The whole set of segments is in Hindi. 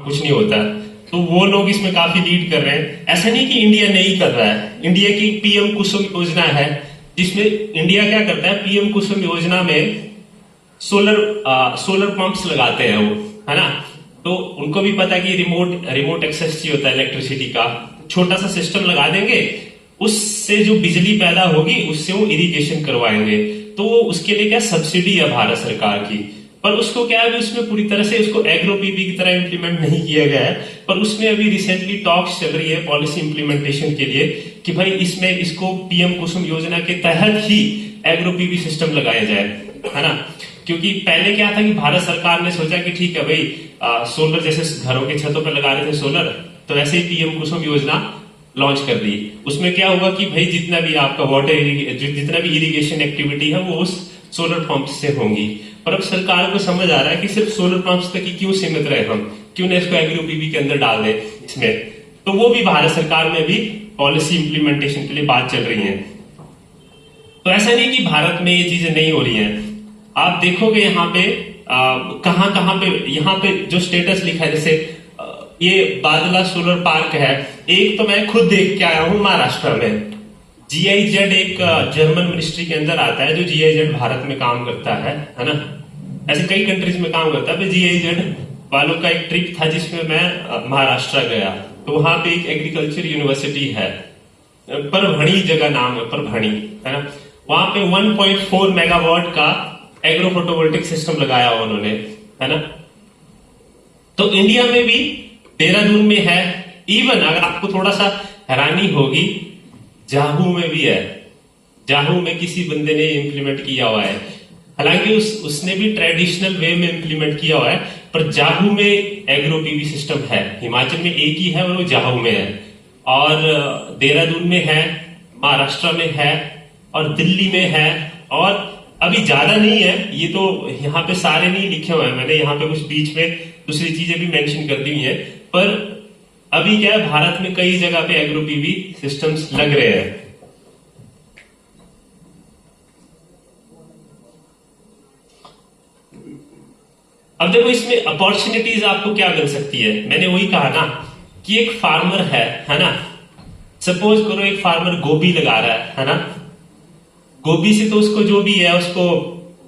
कुछ नहीं होता। तो वो लोग इसमें काफी लीड कर रहे हैं। ऐसा नहीं कि इंडिया नहीं कर रहा है, इंडिया की पीएम कुसुम योजना है जिसमें इंडिया क्या करता है, पीएम कुसुम योजना में सोलर पंप्स लगाते हैं वो, है ना। तो उनको भी पता है कि रिमोट एक्सेस चाहिए होता है इलेक्ट्रिसिटी का, छोटा सा सिस्टम लगा देंगे, उससे जो बिजली पैदा होगी उससे वो इरिगेशन करवाएंगे। तो उसके लिए क्या सब्सिडी है भारत सरकार की, पर उसको क्या है, उसमें पूरी तरह से उसको एग्रो पीपी की तरह इंप्लीमेंट नहीं किया गया है। पर उसमें अभी रिसेंटली टॉक्स चल रही है पॉलिसी इंप्लीमेंटेशन के लिए कि भाई इसमें इसको पीएम कुसुम योजना के तहत ही एग्रो पीपी सिस्टम लगाया जाए, है ना। क्योंकि पहले क्या था कि भारत सरकार ने सोचा कि ठीक है भाई सोलर, जैसे घरों के छतों पर लगा रहे थे सोलर, तो वैसे ही पीएम कुसुम योजना लॉन्च कर दी। उसमें क्या होगा कि भाई जितना भी आपका जितना भी इरिगेशन एक्टिविटी है वो उस सोलर पंप से होंगी। पर अब सरकार को समझ आ रहा है कि सिर्फ सोलर पंप्स तक ही क्यों सीमित रहे, हम क्यों ना इसको एग्रो पीपी के अंदर डाल दें इसमें। तो वो भी भारत सरकार में भी पॉलिसी इंप्लीमेंटेशन के लिए बात चल रही है। तो ऐसा नहीं कि भारत में ये चीजें नहीं हो रही हैं। आप देखोगे यहाँ पे कहां पे यहाँ पे जो स्टेटस लिखा है, जैसे ये बादला सोलर पार्क है, एक तो मैं खुद देख के आया हूं महाराष्ट्र में। जीआईजेड एक जर्मन मिनिस्ट्री के अंदर आता है, जो जीआईजेड भारत में काम करता है ना। ऐसे कई कंट्रीज में काम करता है। जीआईजेड वालों का एक ट्रिप था जिसमें मैं महाराष्ट्र गया, तो वहां पे एक एग्रीकल्चर यूनिवर्सिटी है, परभणी जगह नाम है, परभणी, है ना। वहां पे 1.4 मेगावाट का एग्रो फोटोवोल्टिक सिस्टम लगाया हुआ उन्होंने, है ना। तो इंडिया में भी देहरादून में है। इवन अगर आपको थोड़ा सा हैरानी होगी, जाहू में भी है। जाहू में किसी बंदे ने इंप्लीमेंट किया हुआ है, हालांकि उसने भी ट्रेडिशनल वे में इंप्लीमेंट किया हुआ है, पर जाहू में एग्रो पीवी सिस्टम है। हिमाचल में एक ही है और वो जाहू में है, और देहरादून में है, महाराष्ट्र में है, और दिल्ली में है। और अभी ज्यादा नहीं है, ये तो यहाँ पे सारे नहीं लिखे हुए हैं मैंने, यहाँ पे कुछ बीच में दूसरी चीजें भी मेंशन कर दी हुई है। पर अभी क्या है, भारत में कई जगह पे एग्रो पीवी सिस्टम्स लग रहे हैं। अब देखो इसमें अपॉर्चुनिटीज आपको क्या मिल सकती है। मैंने वही कहा ना कि एक फार्मर है ना। सपोज करो एक फार्मर गोभी लगा रहा है ना। गोभी से तो उसको जो भी है, उसको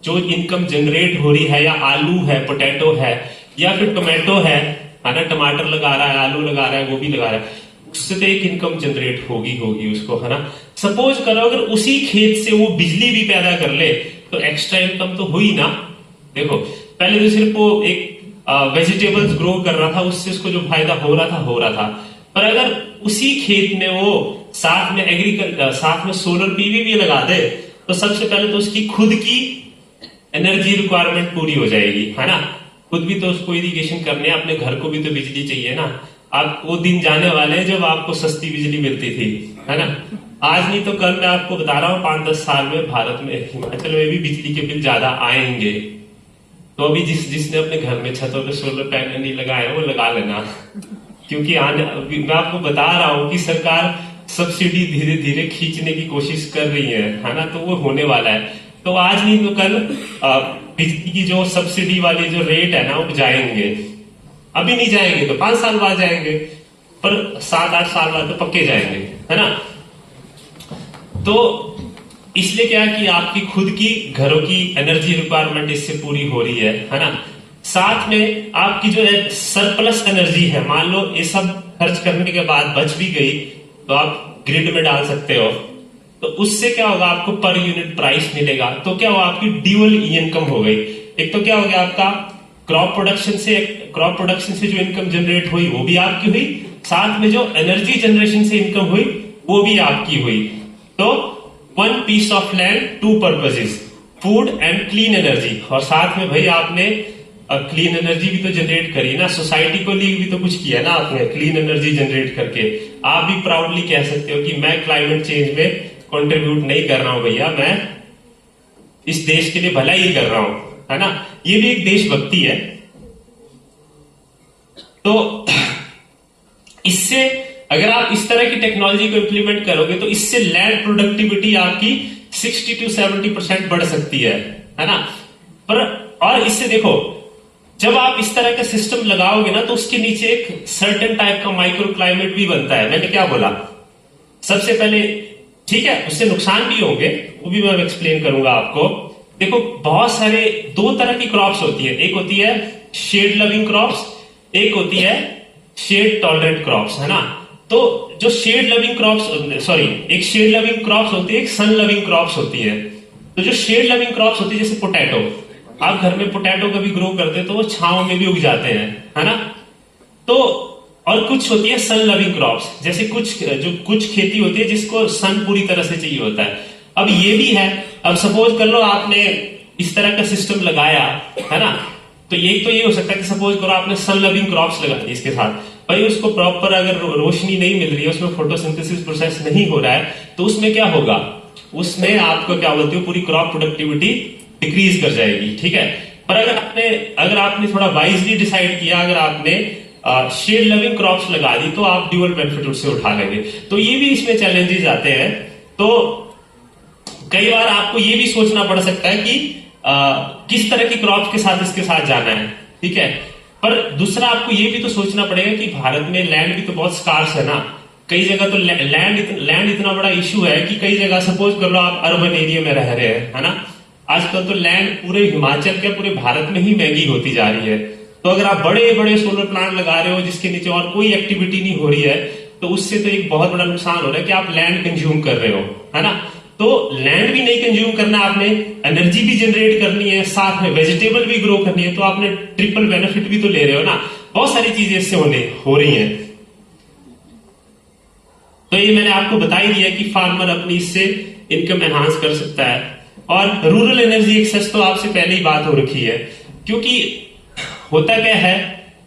जो इनकम जनरेट हो रही है, या आलू है, पोटैटो है, या फिर टोमेटो है ना, टमाटर लगा रहा है, आलू लगा रहा है, गोभी लगा रहा है, उससे तो एक इनकम जनरेट होगी उसको, है ना। सपोज करो अगर उसी खेत से वो बिजली भी पैदा कर ले तो एक्स्ट्रा इनकम तो हुई ना। देखो पहले तो सिर्फ वो एक वेजिटेबल्स ग्रो कर रहा था, उससे उसको जो फायदा हो रहा था। पर अगर उसी खेत में वो साथ में सोलर पीवी भी लगा दे, तो सबसे पहले तो उसकी खुद की एनर्जी रिक्वायरमेंट पूरी हो जाएगी, है ना। खुद भी तो उसको इरिगेशन करने, अपने घर को भी तो बिजली चाहिए ना। आप वो दिन जाने वाले हैं जब आपको सस्ती बिजली मिलती थी, है ना। आज नहीं तो कल मैं आपको बता रहा हूँ 5-10 साल में भारत में, हिमाचल में भी बिजली के बिल ज्यादा आएंगे। तो अभी जिसने अपने घर में छतों पे सोलर पैनल नहीं लगाए वो लगा लेना, क्योंकि मैं आपको बता रहा हूं कि सरकार सब्सिडी धीरे धीरे खींचने की कोशिश कर रही है ना। तो वो होने वाला है। तो आज नहीं तो कल बिजली की जो सब्सिडी वाले जो रेट है ना वो जाएंगे। अभी नहीं जाएंगे तो 5 साल बाद जाएंगे, पर 7-8 साल बाद तो पक्के जाएंगे, है ना। तो इसलिए क्या कि आपकी खुद की घरों की एनर्जी रिक्वायरमेंट इससे पूरी हो रही है ना। साथ में आपकी जो है सरप्लस एनर्जी है, मान लो ये सब खर्च करने के बाद बच भी गई तो आप ग्रिड में डाल सकते हो। तो उससे क्या होगा, आपको पर यूनिट प्राइस मिलेगा। तो क्या होगा, आपकी ड्यूअल इनकम हो गई। एक तो क्या हो गया, आपका क्रॉप प्रोडक्शन से जो इनकम जनरेट हुई वो भी आपकी हुई, साथ में जो एनर्जी जनरेशन से इनकम हुई वो भी आपकी हुई। तो 1 piece of land 2 purposes, food and clean energy. और साथ में भाई आपने क्लीन एनर्जी भी तो जनरेट करी ना, सोसाइटी को लिए भी तो कुछ किया ना आपने, क्लीन एनर्जी जनरेट करके। आप भी प्राउडली कह सकते हो कि मैं क्लाइमेट चेंज में कंट्रीब्यूट नहीं कर रहा हूं भैया, मैं इस देश के लिए भला ही कर रहा हूं, है ना। ये भी एक देशभक्ति है। तो इससे अगर आप इस तरह की टेक्नोलॉजी को इंप्लीमेंट करोगे तो इससे लैंड प्रोडक्टिविटी आपकी 60 to 70% बढ़ सकती है ना। पर और इससे देखो जब आप इस तरह का सिस्टम लगाओगे ना तो उसके नीचे एक सर्टेन टाइप का माइक्रो क्लाइमेट भी बनता है। मैंने क्या बोला सबसे पहले, ठीक है, उससे नुकसान भी होंगे, वो भी मैं एक्सप्लेन करूंगा आपको। देखो बहुत सारे दो तरह की क्रॉप्स होती है, एक होती है शेड लविंग क्रॉप्स, एक होती है शेड टॉलरेंट क्रॉप्स, है ना। तो जो शेड लविंग क्रॉप्स, सॉरी, एक शेड लविंग क्रॉप्स होती है, एक सन लविंग क्रॉप्स होती है। तो जो शेड लविंग क्रॉप्स होती है, जैसे पोटैटो, आप घर में पोटैटो कभी ग्रो करते हैं तो वो छांव में भी उग जाते हैं, है ना। तो और कुछ होती है सन लविंग क्रॉप्स, जैसे कुछ खेती होती है जिसको सन पूरी तरह से चाहिए होता है। अब ये भी है, अब सपोज कर लो आपने इस तरह का सिस्टम लगाया, है ना, तो ये हो सकता है कि सपोज करो आपने सन लविंग क्रॉप्स लगा दी इसके साथ, भाई उसको प्रॉपर अगर रोशनी नहीं मिल रही है, उसमें फोटोसिंथेसिस प्रोसेस नहीं हो रहा है, तो उसमें क्या होगा, उसमें आपको क्या बोलते हो, पूरी क्रॉप प्रोडक्टिविटी डिक्रीज कर जाएगी, ठीक है। पर अगर आपने थोड़ा वाइजली डिसाइड किया, अगर आपने शेड लविंग क्रॉप्स लगा दी, तो आप ड्यूअल बेनिफिट उससे उठा लेंगे। तो ये भी इसमें चैलेंजेस आते हैं। तो कई बार आपको ये भी सोचना पड़ सकता है कि किस तरह की क्रॉप्स के साथ इसके साथ जाना है, ठीक है। पर दूसरा आपको ये भी तो सोचना पड़ेगा कि भारत में लैंड भी तो बहुत स्कार्स है ना। कई जगह तो लैंड इतना बड़ा इश्यू है कि कई जगह सपोज कर लो आप अर्बन एरिया में रह रहे हैं, है ना। आजकल तो लैंड पूरे हिमाचल के, पूरे भारत में ही महंगी होती जा रही है। तो अगर आप बड़े बड़े सोलर प्लांट लगा रहे हो जिसके नीचे और कोई एक्टिविटी नहीं हो रही है, तो उससे तो एक बहुत बड़ा नुकसान हो रहा है कि आप लैंड कंज्यूम कर रहे हो, है ना। तो लैंड भी नहीं कंज्यूम करना, आपने एनर्जी भी जनरेट करनी है, साथ में वेजिटेबल भी ग्रो करनी है, तो आपने ट्रिपल बेनिफिट भी तो ले रहे हो ना। बहुत सारी चीजें इससे हो रही हैं। तो ये मैंने आपको बता ही दिया कि फार्मर अपनी इससे इनकम एनहांस कर सकता है। और रूरल एनर्जी एक्सेस तो आपसे पहले ही बात हो रखी है, क्योंकि होता क्या है,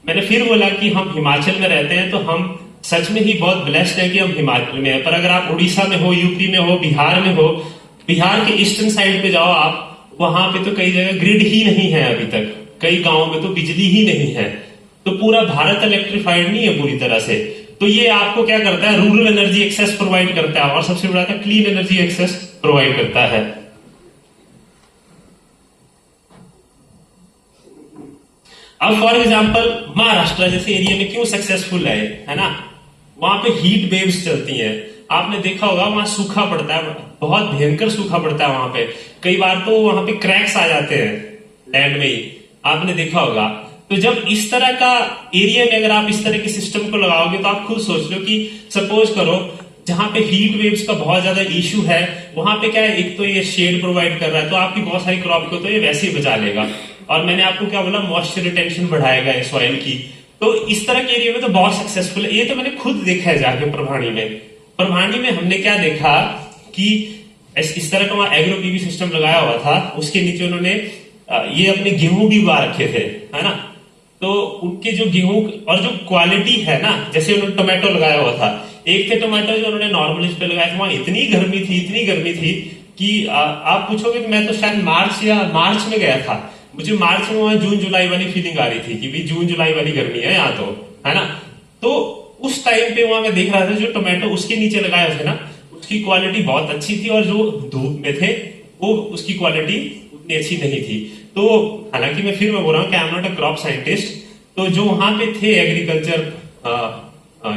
मैंने फिर बोला कि हम हिमाचल में रहते हैं, तो हम सच में ही बहुत ब्लेस्ड है कि हम हिमाचल में हैं। पर अगर आप उड़ीसा में हो, यूपी में हो, बिहार में हो, बिहार के ईस्टर्न साइड पे जाओ आप, वहां पे तो कई जगह ग्रिड ही नहीं है अभी तक, कई गांवों में तो बिजली ही नहीं है। तो पूरा भारत इलेक्ट्रिफाइड नहीं है पूरी तरह से। तो ये आपको क्या करता है, रूरल एनर्जी एक्सेस प्रोवाइड करता है, और सबसे बड़ा था क्लीन एनर्जी एक्सेस प्रोवाइड करता है। अब फॉर एग्जाम्पल महाराष्ट्र जैसे एरिया में क्यों सक्सेसफुल है ना, वहां पे हीट वेव्स चलती हैं। आपने देखा होगा वहां सूखा पड़ता है, बहुत भयंकर सूखा पड़ता है वहां पे, कई बार तो वहां पे क्रैक्स आ जाते हैं लैंड में ही, आपने देखा होगा। तो जब इस तरह का एरिया में अगर आप इस तरह के सिस्टम को लगाओगे, तो आप खुद सोच लो कि सपोज करो जहां पे हीट वेव्स का बहुत ज्यादा इश्यू है, वहां पे क्या है, एक तो ये शेड प्रोवाइड कर रहा है, तो आपकी बहुत सारी क्रॉप को तो ये वैसे ही बचा लेगा। और मैंने आपको क्या बोला, मॉइस्चर रिटेंशन बढ़ाएगा ये सॉइल की। तो इस तरह के एरिया में तो बहुत सक्सेसफुल है। ये तो मैंने खुद देखा है जाके प्रभाणी में हमने क्या देखा कि इस तरह का वहां एग्रो पीवी सिस्टम लगाया हुआ था, उसके नीचे उन्होंने ये अपने गेहूं भी उगा रखे थे, है ना। तो उनके जो गेहूं और जो क्वालिटी है ना, जैसे उन्होंने टोमेटो लगाया हुआ था, एक थे टोमेटो जो उन्होंने नॉर्मल इस पे लगाया था, वहां इतनी गर्मी थी कि आप पूछोगे कि मैं तो शायद मार्च में गया था, मुझे मार्च में वहां जून जुलाई वाली फीलिंग आ रही थी कि भाई जून जुलाई वाली गर्मी है यहाँ तो, है ना। तो उस टाइम पे वहां मैं देख रहा था जो टोमेटो उसके नीचे लगाए थे ना, उसकी क्वालिटी बहुत अच्छी थी, और जो धूप में थे वो उसकी क्वालिटी उतनी अच्छी नहीं थी। तो हालांकि मैं बोल रहा हूँ कि I am not a crop scientist, तो जो वहां पे थे एग्रीकल्चर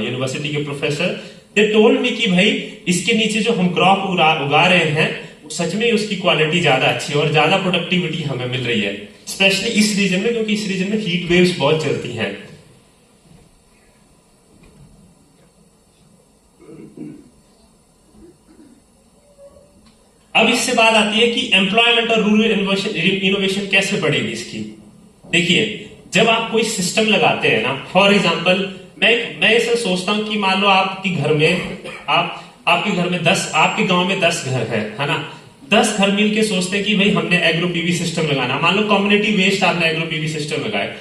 यूनिवर्सिटी के प्रोफेसर, दे टोल्ड मी कि भाई इसके नीचे जो हम क्रॉप उगा रहे हैं, सच में उसकी क्वालिटी ज्यादा अच्छी है और ज्यादा प्रोडक्टिविटी हमें मिल रही है, स्पेशली इस रीजन में, क्योंकि इस रीजन में हीट वेव्स बहुत चलती हैं। अब इससे बात आती है कि एम्प्लॉयमेंट और रूरल इनोवेशन कैसे बढ़ेगी इसकी। देखिए, जब आप कोई सिस्टम लगाते हैं ना, फॉर एग्जांपल मैं ऐसा सोचता हूं कि मान लो आपके घर में 10, आपके गांव में 10 घर है ना। 10 घर मिलके सोचते हैं कि भाई हमने एग्रो पीवी सिस्टम लगाना, मान लो कम्युनिटी वेस्ट आपने एग्रो पीवी सिस्टम लगाए।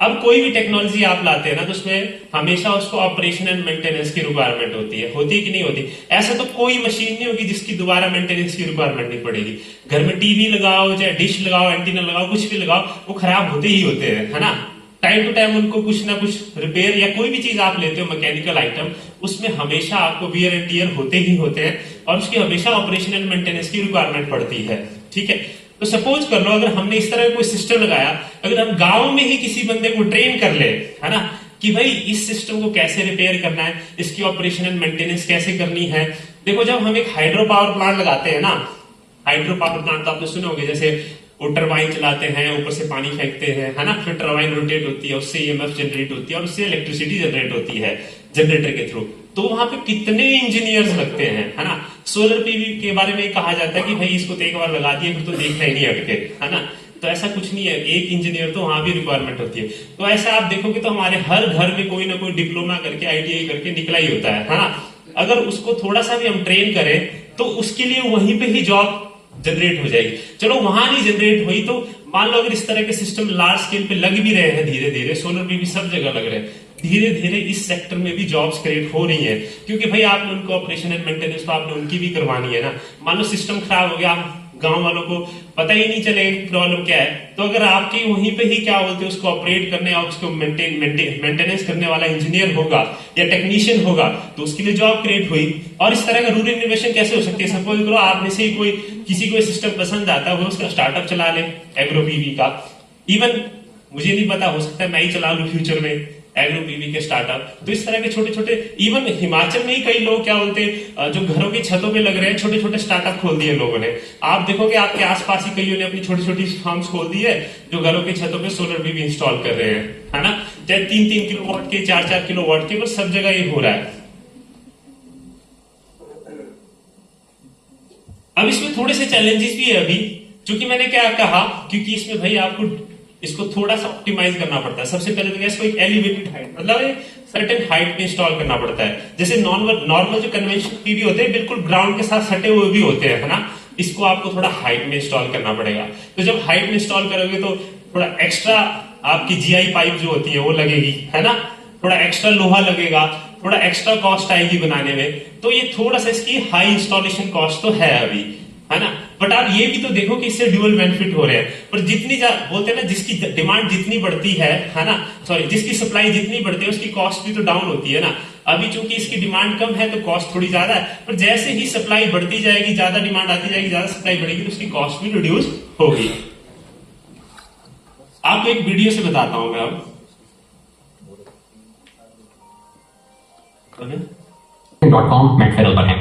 अब कोई भी टेक्नोलॉजी आप लाते हैं ना, तो उसमें हमेशा उसको ऑपरेशन एंड मेंटेनेंस की रिक्वायरमेंट होती है कि नहीं होती। ऐसा तो कोई मशीन नहीं होगी जिसकी दोबारा मेंटेनेंस की रिक्वायरमेंट नहीं पड़ेगी। घर में टीवी लगाओ, चाहे डिश लगाओ, एंटीना लगाओ, कुछ भी लगाओ, वो खराब होते ही होते हैं, है ना। टाइम टू टाइम उनको कुछ ना कुछ रिपेयर, या कोई भी चीज आप लेते हो मैकेनिकल आइटम, उसमें हमेशा आपको वियर एंड टियर होते ही होते हैं, और उसकी हमेशा ऑपरेशन एंड मेंटेनेंस की रिक्वायरमेंट पड़ती है, ठीक है। तो सपोज कर लो अगर हमने इस तरह का कोई सिस्टम लगाया, अगर हम गांव में ही किसी बंदे को ट्रेन कर ले, है ना, कि भाई इस सिस्टम को कैसे रिपेयर करना है, इसकी ऑपरेशन एंड मेंटेनेंस कैसे करनी है। देखो जब हम एक हाइड्रो पावर प्लांट लगाते हैं ना, हाइड्रो पावर प्लांट तो आपने सुने होंगे, जैसे वो टरबाइन चलाते हैं, ऊपर से पानी फेंकते हैं, है ना, फिर टरबाइन रोटेट होती है, उससे ईएमएफ जनरेट होती है और उससे इलेक्ट्रिसिटी जनरेट होती है जनरेटर के थ्रू। तो वहां पे कितने इंजीनियर्स लगते हैं, है ना। सोलर पीवी के बारे में कहा जाता है कि भाई इसको तो एक बार लगा दिए फिर तो देखना ही नहीं हटके, है ना। तो ऐसा कुछ नहीं है, एक इंजीनियर तो वहां भी रिक्वायरमेंट होती है। तो ऐसा आप देखोगे तो हमारे हर घर में कोई ना कोई डिप्लोमा करके आईटीआई करके निकला ही होता है ना। अगर उसको थोड़ा सा भी हम ट्रेन करें तो उसके लिए वहीं पे ही जॉब जनरेट हो जाएगी। चलो वहां नहीं जनरेट हुई तो मान लो अगर इस तरह के सिस्टम लार्ज स्केल पे लग भी रहे हैं, धीरे धीरे सोलर पीवी सब जगह लग रहे हैं, धीरे धीरे इस सेक्टर में भी जॉब्स क्रिएट हो रही है। क्योंकि भाई आपने उनको ऑपरेशन एंड मेंटेनेंस तो आपने उनकी भी करवानी है ना। मान लो सिस्टम खराब हो गया, गांव वालों को पता ही नहीं चलेगा कि प्रॉब्लम क्या है, तो अगर आपके वहीं पे ही क्या बोलते हैं उसको ऑपरेट करने और उसको मेंटेनेंस करने वाला इंजीनियर होगा या टेक्नीशियन होगा तो उसके लिए जॉब क्रिएट हुई। और इस तरह का रूरल इनोवेशन कैसे हो सकती है, सपोज करो आप में से ही कोई किसी को सिस्टम पसंद आता है, वो उसका स्टार्टअप चला ले एग्रो पीवी का। इवन मुझे नहीं पता, हो सकता है मैं ही चला लूं फ्यूचर में एग्रो पीवी के स्टार्टअप। तो इस तरह के छोटे छोटे, इवन हिमाचल में ही कई लोग क्या बोलते हैं जो घरों की छतों पे लग रहे हैं, छोटे छोटे स्टार्टअप खोल दिए लोगों ने। आप देखोगे आपके आसपास ही कईयों ने अपनी छोटी छोटी फार्म्स खोल दी है जो घरों की छतों पे सोलर पीवी इंस्टॉल कर रहे हैं, है ना। चाहे 3-3 किलोवाट के, 4-4 किलोवाट के, बस सब जगह ये हो रहा है। अब इसमें थोड़े से चैलेंजेस भी है अभी, क्योंकि मैंने क्या कहा, क्योंकि इसमें भाई आपको इसको थोड़ा सा ऑप्टिमाइज करना पड़ता है। सबसे पहले तो इसको एक एलिवेटेड हाइट, मतलब एक सर्टेन हाइट पे इंस्टॉल करना पड़ता है। जैसे नॉर्मल जो कन्वेंशनल पीवी होते हैं बिल्कुल ग्राउंड के साथ सटे हुए भी होते हैं, है ना। इसको आपको थोड़ा हाइट में इंस्टॉल करना पड़ेगा। तो जब हाइट में इंस्टॉल करोगे तो थोड़ा एक्स्ट्रा आपकी जीआई पाइप जो होती है वो लगेगी, है ना, थोड़ा एक्स्ट्रा लोहा लगेगा, थोड़ा एक्स्ट्रा कॉस्ट आएगी बनाने में। तो ये थोड़ा सा इसकी हाई इंस्टॉलेशन कॉस्ट तो है अभी, है ना। बट आप ये भी तो देखो कि इससे ड्यूअल बेनिफिट हो रहे हैं। पर जितनी बोलते हैं ना, जिसकी डिमांड जितनी बढ़ती है ना, सॉरी, जिसकी सप्लाई जितनी बढ़ती है उसकी कॉस्ट भी तो डाउन होती है ना। अभी चूंकि इसकी डिमांड कम है तो कॉस्ट थोड़ी ज्यादा है, पर जैसे ही सप्लाई बढ़ती जाएगी, ज्यादा डिमांड आती जाएगी, ज्यादा सप्लाई बढ़ेगी, तो उसकी कॉस्ट भी रिड्यूस होगी। आपको एक वीडियो से बताता हूं मैं अब। .com मैकफेरल पर है।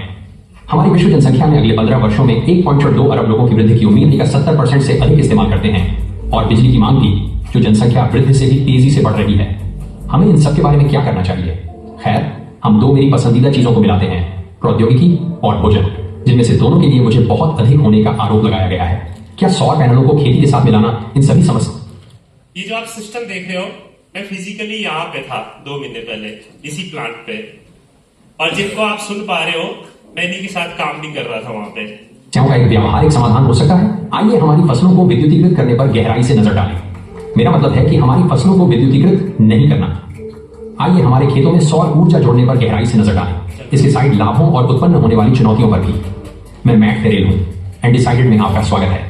हमारी विश्व जनसंख्या में अगले 15 वर्षों में 1.2 अरब लोगों की वृद्धि की उम्मीद का 70% से अधिक इस्तेमाल करते हैं और बिजली की मांग भी, जो जनसंख्या वृद्धि से भी तेजी से बढ़ रही है। हमें इन सब के बारे में क्या करना चाहिए? खैर, हम दो मेरी पसंदीदा चीजों को मिलाते हैं, प्रौद्योगिकी और भोजन, जिनमें से दोनों के लिए मुझे बहुत अधिक होने का आरोप लगाया गया है। क्या सौर पैनलों को खेती के साथ मिलाना इन सभी समस्या? ये जो आप सिस्टम देख रहे हो, मैं फिजिकली यहाँ पे था 2 महीने पहले इसी प्लांट पे, और जिनको आप सुन पा रहे हो मैं इन्हीं के साथ काम भी कर रहा था वहां पे। का एक व्यावहारिक समाधान हो सकता है। आइए हमारी फसलों को विद्युतीकृत करने पर गहराई से नजर डालें। मेरा मतलब है कि हमारी फसलों को विद्युतीकृत नहीं करना। आइए हमारे खेतों में सौर ऊर्जा जोड़ने पर गहराई से नजर डालें, इसके साइड लाभों और उत्पन्न होने वाली चुनौतियों पर भी। मैं मैट फेरेल हूं, अनडिसाइडेड में आपका स्वागत है।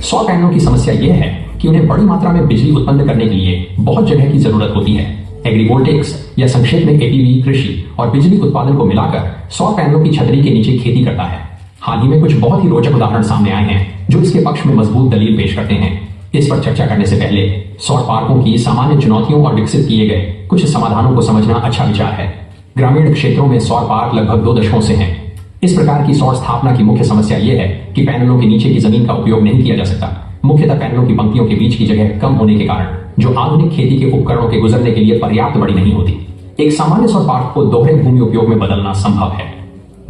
सौर पैनलों की समस्या यह है कि उन्हें बड़ी मात्रा में बिजली उत्पन्न करने के लिए बहुत जगह की जरूरत होती है। एग्रीवोल्टेक्स या संक्षेप में एपीवी कृषि और बिजली उत्पादन को मिलाकर सौर पैनलों की छतरी के नीचे खेती करता है। हाल ही में कुछ बहुत ही रोचक उदाहरण सामने आए हैं जो इसके पक्ष में मजबूत दलील पेश करते हैं। इस पर चर्चा करने से पहले सौर पार्कों की सामान्य चुनौतियों और विकसित किए गए कुछ समाधानों को समझना अच्छा विचार है। ग्रामीण क्षेत्रों में सौर पार्क लगभग 2 दशकों से हैं। इस प्रकार की सौर स्थापना की मुख्य समस्या यह है कि पैनलों के नीचे की जमीन का उपयोग नहीं किया जा सकता, मुख्यतः पैनलों की पंक्तियों के बीच की जगह कम होने के कारण, जो आधुनिक खेती के उपकरणों के गुजरने के लिए पर्याप्त बड़ी नहीं होती। एक सामान्य सौर पार्क को दोहरे भूमि उपयोग में बदलना संभव है,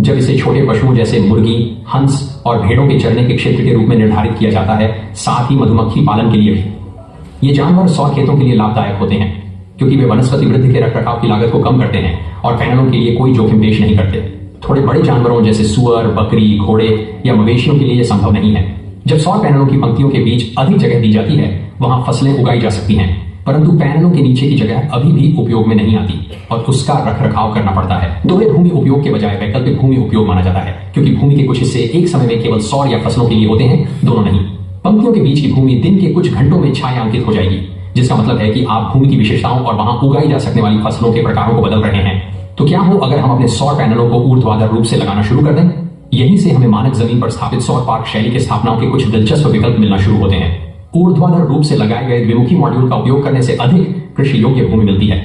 जब इसे छोटे पशुओं जैसे मुर्गी, हंस और भेड़ों के चरने के क्षेत्र के रूप में निर्धारित किया जाता है, साथ ही मधुमक्खी पालन के लिए भी। ये जानवर सौर खेतों के लिए लाभदायक होते हैं क्योंकि वे वनस्पति वृद्धि के रखरखाव की लागत को कम करते हैं और पैनलों के लिए कोई जोखिम पेश नहीं करते। थोड़े बड़े जानवरों जैसे सुअर, बकरी, घोड़े या मवेशियों के लिए यह संभव नहीं है। जब सौर पैनलों की पंक्तियों के बीच अधिक जगह दी जाती है, वहां फसलें उगाई जा सकती हैं, परंतु पैनलों के नीचे की जगह अभी भी उपयोग में नहीं आती और उसका रखरखाव करना पड़ता है। दोहरे भूमि उपयोग के बजाय वैकल्पिक भूमि उपयोग माना जाता है, क्योंकि भूमि के कुछ हिस्से एक समय में केवल सौर या फसलों के लिए होते हैं, दोनों नहीं। पंक्तियों के बीच की भूमि दिन के कुछ घंटों में छायांकित हो जाएगी, जिसका मतलब है कि आप भूमि की विशेषताओं और वहां उगाई जा सकने वाली फसलों के प्रकारों को बदल रहे हैं। तो क्या हो अगर हम अपने सौर पैनलों को ऊर्ध्वाधर रूप से लगाना शुरू कर दें? यहीं से हमें मानक जमीन पर स्थापित सौर पार्क शैली की स्थापनाओं के कुछ दिलचस्प विकल्प मिलना शुरू होते हैं। ऊर्ध्वाधर रूप से लगाए गए द्विमुखी मॉड्यूल का उपयोग करने से अधिक कृषि योग्य भूमि मिलती है।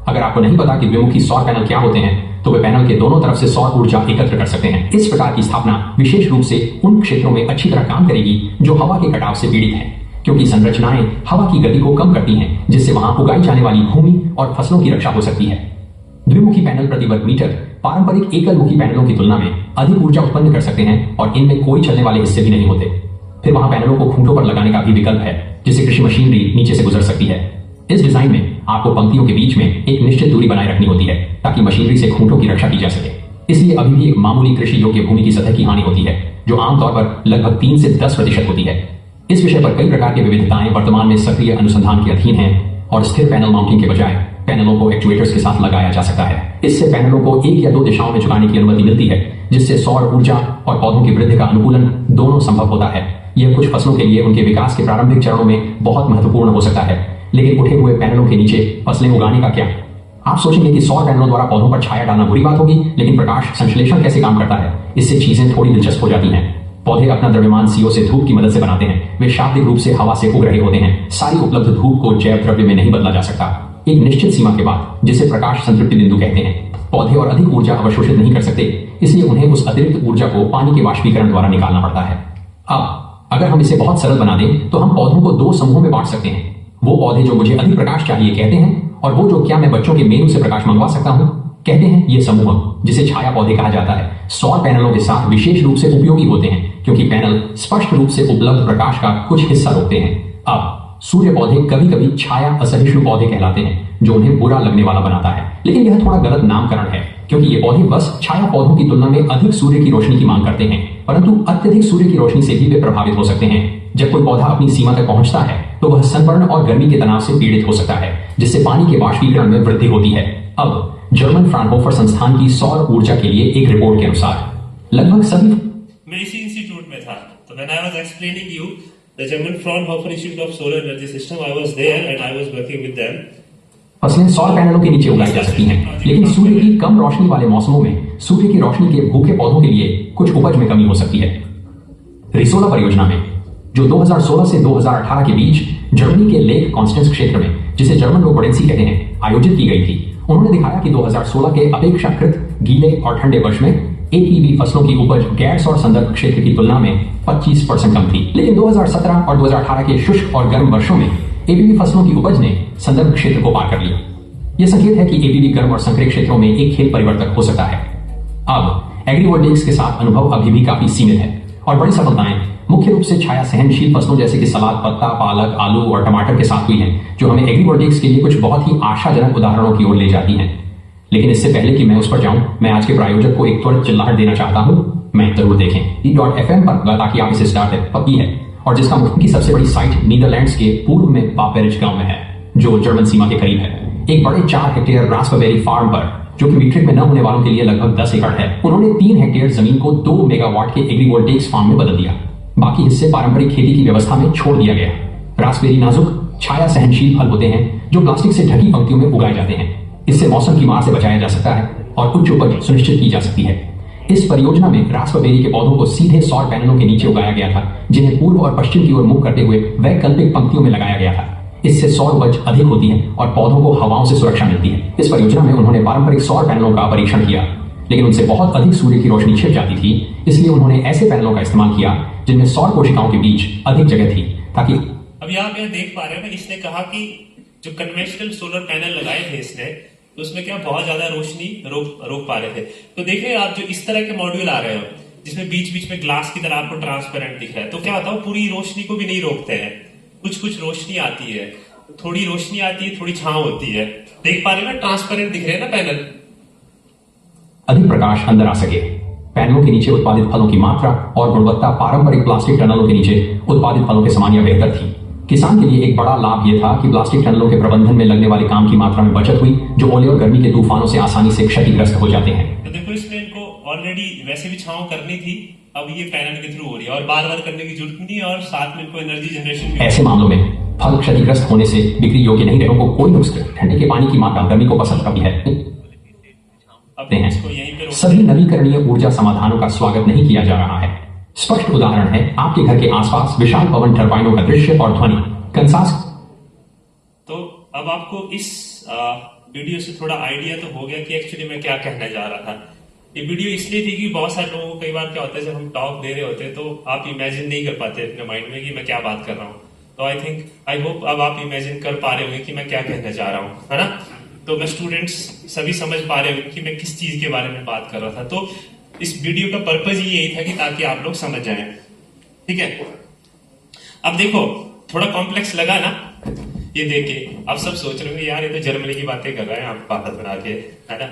अगर आपको नहीं पता कि द्विमुखी सौर पैनल क्या होते हैं, तो वे पैनल के दोनों तरफ से सौर ऊर्जा एकत्र कर सकते हैं। इस प्रकार की स्थापना विशेष रूप से उन क्षेत्रों में अच्छी तरह काम करेगी जो हवा के कटाव से पीड़ित हैं, क्योंकि संरचनाएं हवा की गति को कम करती हैं, जिससे वहां उगाई जाने वाली भूमि और फसलों की रक्षा हो सकती है। द्विमुखी पैनल प्रति वर्ग मीटर पारंपरिक एकल मुखी पैनलों की तुलना में अधिक ऊर्जा उत्पन्न कर सकते हैं और इनमें कोई चलने वाले हिस्से भी नहीं होते। फिर वहां पैनलों को खूंटों पर लगाने का भी विकल्प है, जिससे कृषि मशीनरी नीचे से गुजर सकती है। इस डिजाइन में आपको पंक्तियों के बीच में एक निश्चित दूरी बनाए रखनी होती है, ताकि मशीनरी से खूंटों की रक्षा की जा सके। इसलिए अभी भी एक मामूली कृषि योग्य भूमि की सतह की हानि होती है, जो आमतौर पर लगभग 3 से 10% होती है। इस विषय पर कई प्रकार की विविधताएं वर्तमान में सक्रिय अनुसंधान के अधीन हैं और स्थिर पैनल माउंटिंग के बजाय पैनलों को एक्चुएटर्स के साथ लगाया जा सकता है। इससे पैनलों को एक या दो दिशाओं में झुकाने की अनुमति मिलती है, जिससे सौर ऊर्जा और पौधों की वृद्धि का अनुकूलन दोनों संभव होता है। यह कुछ फसलों के लिए उनके विकास के प्रारंभिक चरणों में बहुत महत्वपूर्ण हो सकता है, लेकिन उठे हुए पैनलों के नीचे फसलें उगाने का क्या? आप सोचेंगे कि सौर पैनलों द्वारा पौधों पर छाया डालना बुरी बात होगी, लेकिन प्रकाश संश्लेषण कैसे काम करता है, इससे चीजें थोड़ी दिलचस्प हो जाती हैं। पौधे अपना द्रव्यमान CO से धूप की मदद से बनाते हैं। वे शाब्दिक रूप से हवा से उग रहे होते हैं। सारी उपलब्ध धूप को जैव द्रव्य में नहीं बदला जा सकता, एक निश्चित सीमा के बाद, जिसे प्रकाश संतृप्ति बिंदु कहते हैं। पौधे और अधिक ऊर्जा अवशोषित नहीं कर सकते, इसलिए उन्हें उस अतिरिक्त ऊर्जा को पानी के वाष्पीकरण द्वारा निकालना पड़ता है। अब अगर हम इसे बहुत सरल बना दें, तो हम पौधों को 2 समूहों में बांट सकते हैं। वो पौधे जो मुझे अधिक प्रकाश चाहिए कहते हैं, और वो जो क्या मैं बच्चों के मेनू से प्रकाश मंगवा सकता हूं कहते हैं। ये समूह, जिसे छाया पौधे कहा जाता है, सौर पैनलों के साथ विशेष रूप से उपयोगी होते हैं, क्योंकि पैनल स्पष्ट रूप से उपलब्ध प्रकाश का कुछ हिस्सा रोकते हैं। अब सूर्य पौधे कभी कभी छाया असहिष्णु पौधे कहलाते हैं, जो उन्हें बुरा लगने वाला बनाता है, लेकिन यह थोड़ा गलत नामकरण है, क्योंकि ये पौधे बस छाया पौधों की तुलना में अधिक सूर्य की रोशनी की मांग करते हैं, परंतु अत्यधिक सूर्य की रोशनी से भी वे प्रभावित हो सकते हैं। जब कोई पौधा अपनी सीमा तक पहुंचता है, तो वह सनबर्न और गर्मी के तनाव से पीड़ित हो सकता है, जिससे पानी के वाष्पीकरण में वृद्धि होती है। अब जर्मन फ्राउनहोफर संस्थान की सौर ऊर्जा के लिए एक रिपोर्ट के अनुसार लगभग सभी, मैं इसी इंस्टीट्यूट में था, तो when I was explaining you the German Fraunhofer institute of solar energy system, I was there and I was working with them. फसलें सौर पैनलों के नीचे उगाई जा सकती हैं, लेकिन सूर्य की कम रोशनी वाले मौसमों में सूर्य की रोशनी के भूखे पौधों के लिए कुछ उपज में कमी हो सकती है। रिसोला परियोजना में, जो 2016 से 2018 के बीच जर्मनी के लेक कॉन्स्टेंस क्षेत्र में, जिसे जर्मन लोग बोडेंसी कहते हैं, आयोजित की गई थी, उन्होंने दिखाया कि 2016 के अपेक्षाकृत गीले और ठंडे वर्ष में APV फसलों की उपज गैर सौर संदर्भ क्षेत्र की तुलना में 25% कम थी। लेकिन 2017 और 2018 के शुष्क और गर्म वर्षों में APV फसलों की उपज ने संदर्भ क्षेत्र को पार कर लिया। यह संकेत है कि APV गर्म और संकरे क्षेत्रों में एक खेल परिवर्तक हो सकता है। अब एग्रीवोल्टेइक्स के साथ अनुभव अभी भी काफी सीमित है, और बड़ी सफलताएं मुख्य रूप से छाया सहनशील फसलों जैसे कि सलाद पत्ता, पालक, आलू और टमाटर के साथ हुई हैं, जो हमें एग्रीवोल्टेइक्स के लिए कुछ बहुत ही आशाजनक उदाहरणों की ओर ले जाती हैं। लेकिन इससे पहले कि मैं उस पर जाऊं, मैं आज के प्रायोजक को एक त्वरित चिल्लाहट देना चाहता हूं। मैं जरूर देखें E.FM पर, ताकि आप इसे स्टार्ट पक्की है, और जिसका मुख्य की सबसे बड़ी साइट नीदरलैंड्स के पूर्व में पापेरिज गांव में है, जो जर्मन सीमा के करीब है। एक बड़े 4 हेक्टेयर रास्पबेरी फार्म पर, जो कि मीट्रिक में न होने वालों के लिए लगभग 10 एकड़ है, उन्होंने 3 हेक्टेयर जमीन को 2 मेगावाट के एग्रीवोल्टेइक्स फार्म में बदल दिया। बाकी हिस्से पारंपरिक खेती की व्यवस्था में छोड़ दिया गया। रास्पबेरी नाजुक छाया सहनशील फल होते हैं, जो प्लास्टिक से ढकी पंक्तियों में उगाए जाते हैं। इससे मौसम की मार से बचाया जा सकता है और उच्च उपज सुनिश्चित की जा सकती है। इस परियोजना में रास्पबेरी के पौधों को सीधे सौर पैनलों के नीचे उगाया गया था, जिन्हें पूर्व और पश्चिम की ओर मुख करते हुए वैकल्पिक पंक्तियों में लगाया गया था। इससे सौर उपज अधिक होती है और पौधों को हवाओं से सुरक्षा मिलती है। इस परियोजना में उन्होंने पारंपरिक सौर पैनलों का परीक्षण किया, लेकिन उनसे बहुत अधिक सूर्य की रोशनी छिप जाती थी, इसलिए उन्होंने ऐसे पैनलों का इस्तेमाल किया जिनमें सौर कोशिकाओं के बीच अधिक जगह थी, ताकि अब यहाँ पे देख पा रहे हो ना, इसने कहा कि जो कन्वेंशनल सोलर पैनल लगाए थे इसने, तो उसमें क्या बहुत ज्यादा रोशनी रोक पा रहे थे। तो देखिए आप जो इस तरह के मॉड्यूल आ रहे हो, जिसमें बीच बीच में ग्लास की तरह आपको ट्रांसपेरेंट दिख रहा है, तो क्या होता है, पूरी रोशनी को भी नहीं रोकते हैं। कुछ रोशनी आती है, थोड़ी रोशनी आती है, थोड़ी छांव होती है। देख पा रहे हो ना, ट्रांसपेरेंट दिख रहे हैं ना पैनल। अधिक प्रकाश अंदर आ सके। पैनलों के नीचे उत्पादित फलों की मात्रा और गुणवत्ता पारंपरिक प्लास्टिक टनलों के नीचे उत्पादित फलों के समान या बेहतर थी। किसान के लिए एक बड़ा लाभ यह था कि प्लास्टिक टनलों के प्रबंधन में लगने वाले काम की मात्रा में बचत हुई, जो ओले और गर्मी के तूफानों से आसानी से क्षतिग्रस्त हो जाते हैं। तो देखो, इसमें इनको ऑलरेडी वैसे भी छांव करनी थी, अब ये पैनल के थ्रू हो रही है और बार बार करने की जरूरत नहीं है, और साथ में इनको एनर्जी जनरेशन। ऐसे मामलों में फल क्षतिग्रस्त होने से बिक्री योग्य नहीं रहे को कोई नुस्खा ठंडे के पानी की मात्रा गर्मी को पसंद कमी है। अब हैं। इसको यहीं पे सभी नवीकरणीय ऊर्जा समाधानों का स्वागत नहीं किया जा रहा है। स्पष्ट उदाहरण है आपके घर के आसपास विशाल पवन टरबाइनों का दृश्य और ध्वनि। कंसास। तो अब आपको इस वीडियो से थोड़ा आइडिया तो हो गया कि एक्चुअली मैं क्या कहने जा रहा था। ये वीडियो इसलिए थी कि बहुत सारे लोगों को कई बार क्या होता है, जब हम टॉक दे रहे होते हैं तो आप इमेजिन नहीं कर पाते अपने माइंड में कि मैं क्या बात कर रहा हूँ। तो आई होप अब आप इमेजिन कर पा रहे होंगे कि मैं क्या कहने जा रहा हूँ, है ना। तो मैं स्टूडेंट्स सभी समझ पा रहे होंगे कि मैं किस चीज के बारे में बात कर रहा था। तो इस वीडियो का पर्पज ही यही था कि ताकि आप लोग समझ जाएं, ठीक है। अब देखो थोड़ा कॉम्प्लेक्स लगा ना ये देख के। आप सब सोच रहे होंगे यार ये तो जर्मनी की बातें कर रहे हैं आप भारत बना के, है ना।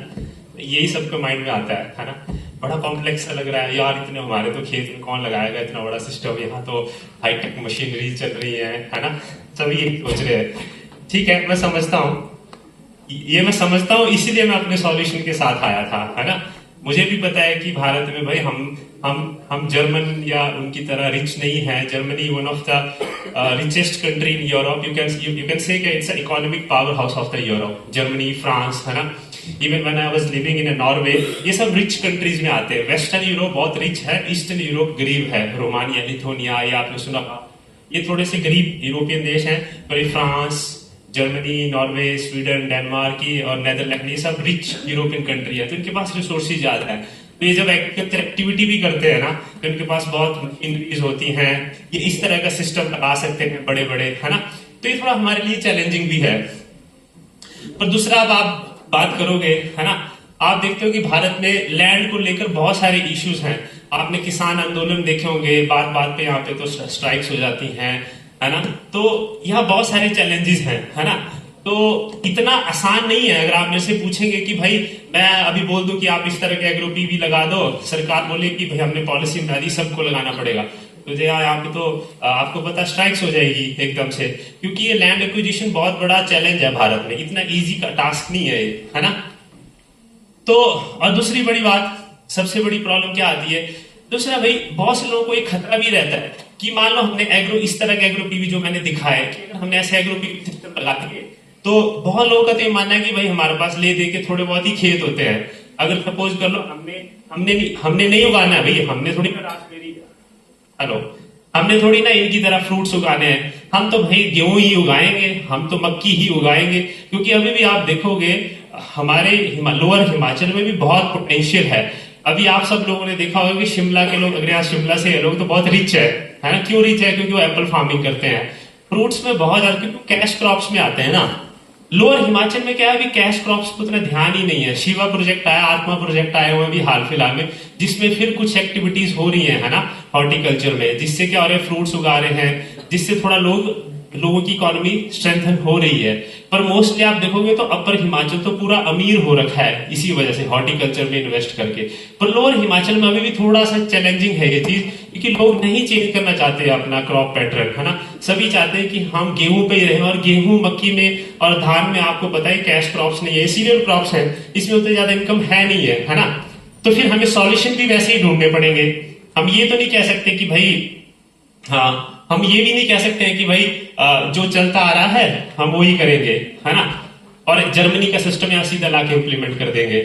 यही सबके माइंड में आता है ना। बड़ा कॉम्प्लेक्स सा लग रहा है यार, इतने हमारे तो खेत में कौन लगाएगा इतना बड़ा सिस्टम, यहाँ तो हाईटेक मशीनरी चल रही है ना। सभी यही सोच रहे हैं, ठीक है। मैं समझता हूँ, ये मैं समझता हूँ, इसीलिए मैं अपने सॉल्यूशन के साथ आया था, है ना। मुझे भी पता है कि भारत में भाई हम जर्मन या उनकी तरह रिच नहीं है। Germany one of the richest country in Europe. You can say it's economic power house of the Europe. Germany, France, है ना। Even when I was living in Norway, ये सब रिच कंट्रीज में आते हैं। वेस्टर्न यूरोप बहुत रिच है, ईस्टर्न यूरोप गरीब है। रोमानिया, लिथुआनिया, ये आपने सुना, ये थोड़े से गरीब यूरोपियन देश हैं। पर France, Germany, Norway, Sweden, Denmark और नेदरलैंड, ये सब रिच यूरोपियन कंट्री है। तो इनके पास रिसोर्सेज ज्यादा है। तो ये जब एग्रीकल्चर एक्टिविटी भी करते हैं ना, तो इनके पास बहुत मशीनरीज होती हैं। ये इस तरह का सिस्टम लगा सकते हैं बड़े बड़े, है ना। तो ये थोड़ा हमारे लिए चैलेंजिंग भी है। पर दूसरा, अब आप बात करोगे, है ना, आप देखते हो कि भारत में लैंड को लेकर बहुत सारे इश्यूज हैं। आपने किसान आंदोलन देखे होंगे, बात बात पे यहाँ पे तो स्ट्राइक्स हो जाती हैं, है ना। तो यहाँ बहुत सारे चैलेंजेस हैं, है ना। तो इतना आसान नहीं है। अगर आप मेरे से पूछेंगे कि भाई मैं अभी बोल दूं कि आप इस तरह के एग्रो पीवी लगा दो, सरकार बोले कि भाई हमने पॉलिसी बना दी सबको लगाना पड़ेगा, तो यहाँ पे तो आपको पता स्ट्राइक्स हो जाएगी एकदम से। क्योंकि ये लैंड एक्विजिशन बहुत बड़ा चैलेंज है भारत में, इतना इजी का टास्क नहीं है, है ना। तो और दूसरी बड़ी बात, सबसे बड़ी प्रॉब्लम क्या आती है, दूसरा भाई बहुत से लोगों को एक खतरा भी रहता है कि मान लो हमने एग्रो इस तरह के एग्रो पीवी जो मैंने दिखाया कि हमने ऐसे एग्रो पीवी सिस्टम लगा दिए, तो बहुत लोगों का तो ये मानना है कि भाई हमारे पास ले दे के थोड़े बहुत ही खेत होते हैं। अगर सपोज कर लो हमने नहीं उगाना है भाई, हमने थोड़ी ना रास्पबेरी, हेलो, हमने थोड़ी ना इनकी तरह फ्रूट्स उगाने हैं। हम तो भाई गेहूं ही उगाएंगे, हम तो मक्की ही उगाएंगे। क्योंकि अभी भी आप देखोगे हमारे लोअर हिमाचल में भी बहुत पोटेंशियल है। अभी आप सब लोगों ने देखा होगा कि शिमला के लोग, अगर यहाँ शिमला से लोग तो बहुत रिच है ना। क्यों रिच है? क्योंकि वो एप्पल फार्मिंग करते हैं, फ्रूट्स में बहुत ज्यादा, क्योंकि कैश क्रॉप्स में आते हैं ना। लोअर हिमाचल में क्या है, अभी कैश क्रॉप्स पर उतना ध्यान ही नहीं है। शिवा प्रोजेक्ट आया, आत्मा प्रोजेक्ट आया हुआ अभी हाल फिलहाल में, जिसमें फिर कुछ एक्टिविटीज हो रही है ना हॉर्टिकल्चर में, जिससे क्या हो रहा है, फ्रूट्स उगा रहे हैं, जिससे थोड़ा लोगों की इकोनॉमी स्ट्रेंथन हो रही है। पर मोस्टली आप देखोगे तो अपर हिमाचल तो पूरा अमीर हो रखा है इसी वजह से, हॉर्टिकल्चर में इन्वेस्ट करके। पर लोअर हिमाचल में अभी भी थोड़ा सा चैलेंजिंग है ये चीज, क्योंकि लोग नहीं चेंज करना चाहते अपना क्रॉप पैटर्न, है ना। सभी चाहते हैं कि हम गेहूं पे ही रहें, और गेहूं, मक्की में और धान में आपको पता है कैश क्रॉप्स नहीं है, सीरियल क्रॉप्स है, इसमें उतनी ज्यादा इनकम है नहीं है ना। तो फिर हमें सॉल्यूशन भी वैसे ही ढूंढने पड़ेंगे। हम ये तो नहीं कह सकते कि भाई, हाँ, हम ये भी नहीं कह सकते हैं कि भाई जो चलता आ रहा है हम वो ही करेंगे, है ना, और जर्मनी का सिस्टम यहाँ सीधा लाके इंप्लीमेंट कर देंगे।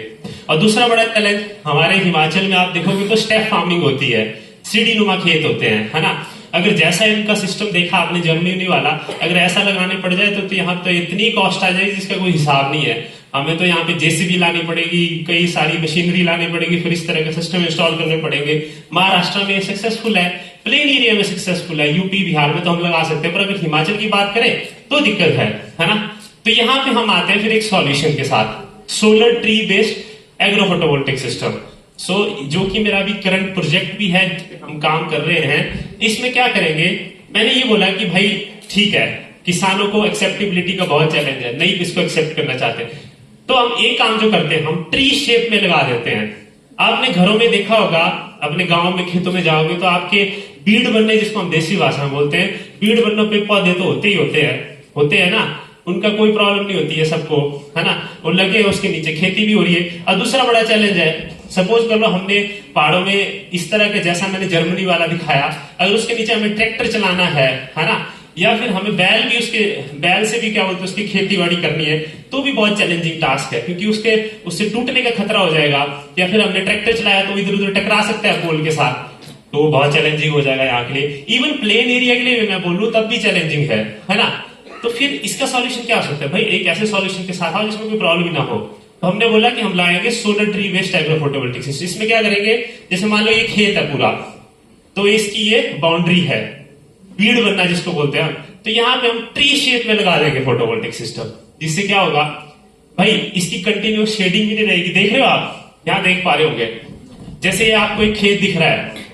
और दूसरा बड़ा चैलेंज हमारे हिमाचल में आप देखोगे तो स्टेप फार्मिंग होती है, सीढ़ी नुमा खेत होते हैं, है ना। अगर जैसा इनका सिस्टम देखा आपने जर्मनी वाला, अगर ऐसा लगाने पड़ जाए तो यहाँ तो इतनी कॉस्ट आ जाएगी जिसका कोई हिसाब नहीं है। हमें तो यहाँ पे जेसीबी लानी पड़ेगी, कई सारी मशीनरी लानी पड़ेगी, फिर इस तरह का सिस्टम इंस्टॉल करने पड़ेंगे। महाराष्ट्र में सक्सेसफुल है, प्लेन एरिया में सक्सेसफुल है, यूपी बिहार में तो हम लगा सकते हैं, पर अगर हिमाचल की बात करें तो दिक्कत है ना। तो यहाँ पे हम आते हैं फिर एक सॉल्यूशन के साथ, solar tree based agro photovoltaic system. जो कि मेरा अभी करंट प्रोजेक्ट भी है, हम काम कर रहे हैं। इसमें क्या करेंगे, मैंने ये बोला कि भाई ठीक है, किसानों को एक्सेप्टेबिलिटी का बहुत चैलेंज है, नहीं इसको एक्सेप्ट करना चाहते, तो हम एक काम जो करते हैं, हम ट्री शेप में लगा देते हैं। आपने घरों में देखा होगा, अपने गांव में खेतों में जाओगे तो आपके बीड़ बनने, जिसको हम देसी भाषा में बोलते हैं, बीड़ बनने पे पौधे तो होते हैं ना, उनका कोई प्रॉब्लम नहीं होती है सबको, है ना, वो लगे उसके नीचे खेती भी हो रही है। और दूसरा बड़ा चैलेंज है, सपोज कर लो हमने पहाड़ों में इस तरह के, जैसा मैंने जर्मनी वाला दिखाया, अगर उसके नीचे हमें ट्रैक्टर चलाना है ना, या फिर हमें बैल से भी क्या बोलते हैं उसकी खेती बाड़ी करनी है, तो भी बहुत चैलेंजिंग टास्क है, क्योंकि उससे टूटने का खतरा हो जाएगा। या फिर हमने ट्रैक्टर चलाया तो इधर उधर टकरा सकता है पोल के साथ, तो वो बहुत चैलेंजिंग हो जाएगा यहाँ के लिए। इवन प्लेन एरिया के लिए मैं बोलूं तब भी चैलेंजिंग है ना। तो फिर इसका सॉल्यूशन क्या हो सकता है भाई? एक ऐसे सॉल्यूशन के साथ आओ जिसमें कोई प्रॉब्लम ही ना हो। तो हमने बोला कि हम लाएंगे solar tree based agro photovoltaic system. इसमें क्या करेंगे, जैसे मान लो ये खेत है पूरा, तो इसकी ये बाउंड्री है, बीड़ बनना जिसको बोलते हैं, तो यहाँ पे हम ट्री शेप में लगा देंगे फोटोवोल्टिक सिस्टम। जिससे क्या होगा भाई, इसकी कंटिन्यूस शेडिंग भी नहीं रहेगी। देख रहे हो आप, यहां देख पा रहे होंगे, जैसे ये आपको एक खेत दिख रहा है,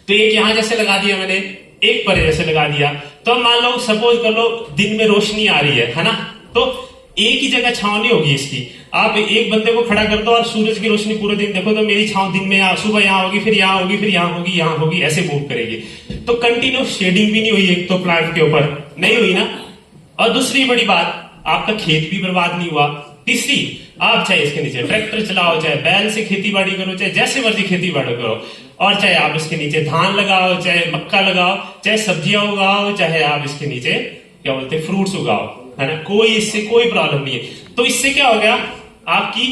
तो एक यहां जैसे लगा दिया मैंने, एक पर जैसे लगा दिया। तो अब मान लो सपोज कर लो दिन में रोशनी आ रही है ना, तो एक ही जगह छांव नहीं होगी इसकी। आप एक बंदे को खड़ा कर दो और सूरज की रोशनी पूरे दिन देखो, तो मेरी छांव दिन में सुबह यहां होगी, फिर यहां होगी, फिर यहां होगी, यहां होगी, ऐसे मूव करेगी। तो कंटिन्यूस शेडिंग भी नहीं हुई एक तो प्लांट के ऊपर, नहीं हुई ना। और दूसरी बड़ी बात, आपका खेत भी बर्बाद नहीं हुआ। तीसरी, आप चाहे इसके नीचे ट्रैक्टर चलाओ, चाहे बैल से खेती बाड़ी करो, चाहे जैसे मर्जी खेती बाड़ी करो, और चाहे आप इसके नीचे धान लगाओ, चाहे मक्का लगाओ, चाहे सब्जियां उगाओ, चाहे आप इसके नीचे क्या बोलते हैं फ्रूट्स उगाओ, है ना, इससे कोई प्रॉब्लम नहीं है। तो इससे क्या हो गया, आपकी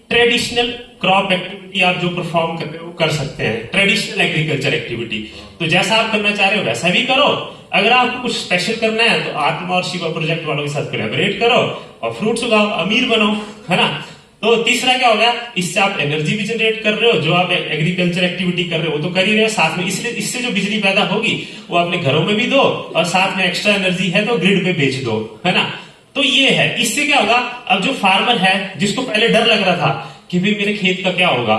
ट्रेडिशनल क्रॉप एक्टिविटी आप जो परफॉर्म कर रहे हो कर सकते हैं, ट्रेडिशनल एग्रीकल्चर एक्टिविटी। तो जैसा आप करना चाह रहे हो वैसा भी करो। अगर आपको कुछ स्पेशल करना है तो आत्मा और शिवा प्रोजेक्ट वालों के साथ कोलैबोरेट करो और फ्रूट्स उगाओ, अमीर बनो, है ना। तो तीसरा क्या होगा, इससे आप एनर्जी भी जनरेट कर रहे हो, जो आप एग्रीकल्चर एक्टिविटी कर रहे हो वो तो कर ही रहे हो, साथ में इसलिए इससे जो बिजली पैदा होगी वो अपने घरों में भी दो, और साथ में एक्स्ट्रा एनर्जी है तो ग्रिड पे बेच दो, है ना। तो ये है, इससे क्या होगा, अब जो फार्मर है जिसको पहले डर लग रहा था कि भाई मेरे खेत का क्या होगा,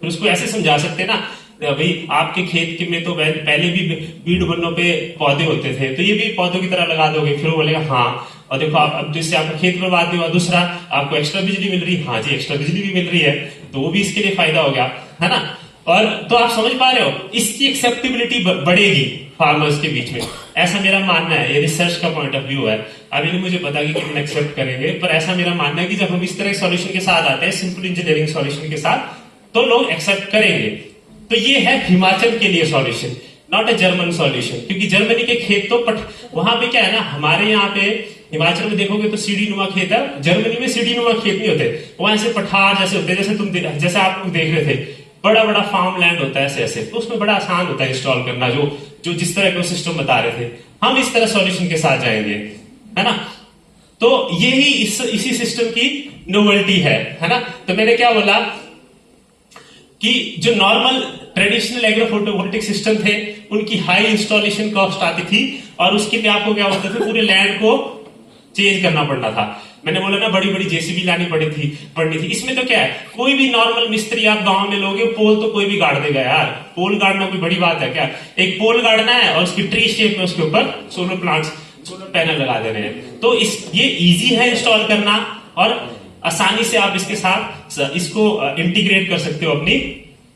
तो उसको ऐसे समझा सकते हैं ना, भाई आपके खेत के में तो पहले भी बीड़ बन्नों पे पौधे होते थे, तो ये भी पौधों की तरह लगा दोगे। फिर वो बोलेगा हाँ, और देखो आप अब जिससे आपका खेत बर्बाद नहीं हुआ। दूसरा, आपको एक्स्ट्रा बिजली मिल रही है, हाँ जी एक्स्ट्रा बिजली भी मिल रही है, तो वो भी इसके लिए फायदा हो गया, है ना। और तो आप समझ पा रहे हो, इसकी एक्सेप्टेबिलिटी बढ़ेगी फार्मर्स के बीच में, ऐसा मेरा मानना है। ये रिसर्च का पॉइंट ऑफ व्यू है, अभी नहीं मुझे पता कि कितने एक्सेप्ट करेंगे, पर ऐसा मेरा मानना है कि जब हम इस तरह सॉल्यूशन के साथ आते हैं, सिंपल इंजीनियरिंग सॉल्यूशन के साथ, तो लोग एक्सेप्ट करेंगे। तो ये है हिमाचल के लिए solution, not a German solution, क्योंकि जर्मनी के खेत तो वहां पे क्या है ना, हमारे यहाँ पे हिमाचल में देखोगे तो सीढ़ी नुमा खेत है, जर्मनी में सीढ़ी नुमा खेत नहीं होते, वहां ऐसे पठार जैसे होते हैं, जैसे आप लोग देख रहे थे, बड़ा बड़ा फार्म लैंड होता है ऐसे ऐसे, तो उसमें बड़ा आसान होता है इंस्टॉल करना, जो जिस तरह का सिस्टम बता रहे थे। हम इस तरह सॉल्यूशन के साथ जाएंगे, है ना। तो यही इसी सिस्टम की नोवेल्टी है ना। तो मैंने क्या बोला कि जो normal traditional agro photovoltaic system थे उनकी हाई इंस्टॉलेशन कॉस्ट आती थी, और उसके लिए आपको क्या होता था, पूरे लैंड को चेंज करना पड़ता था। मैंने बोला ना, बड़ी बड़ी जेसीबी लानी पड़नी थी। इसमें तो क्या है, कोई भी नॉर्मल मिस्त्री आप गांव में लोगे, पोल तो कोई भी गाड़ देगा यार, पोल गाड़ना कोई बड़ी बात है क्या। एक पोल गाड़ना है और उसकी ट्री शेप में उसके ऊपर सोलर पैनल लगा देने हैं। तो ये इजी है इंस्टॉल करना, और आसानी से आप इसके साथ इसको इंटीग्रेट कर सकते हो अपनी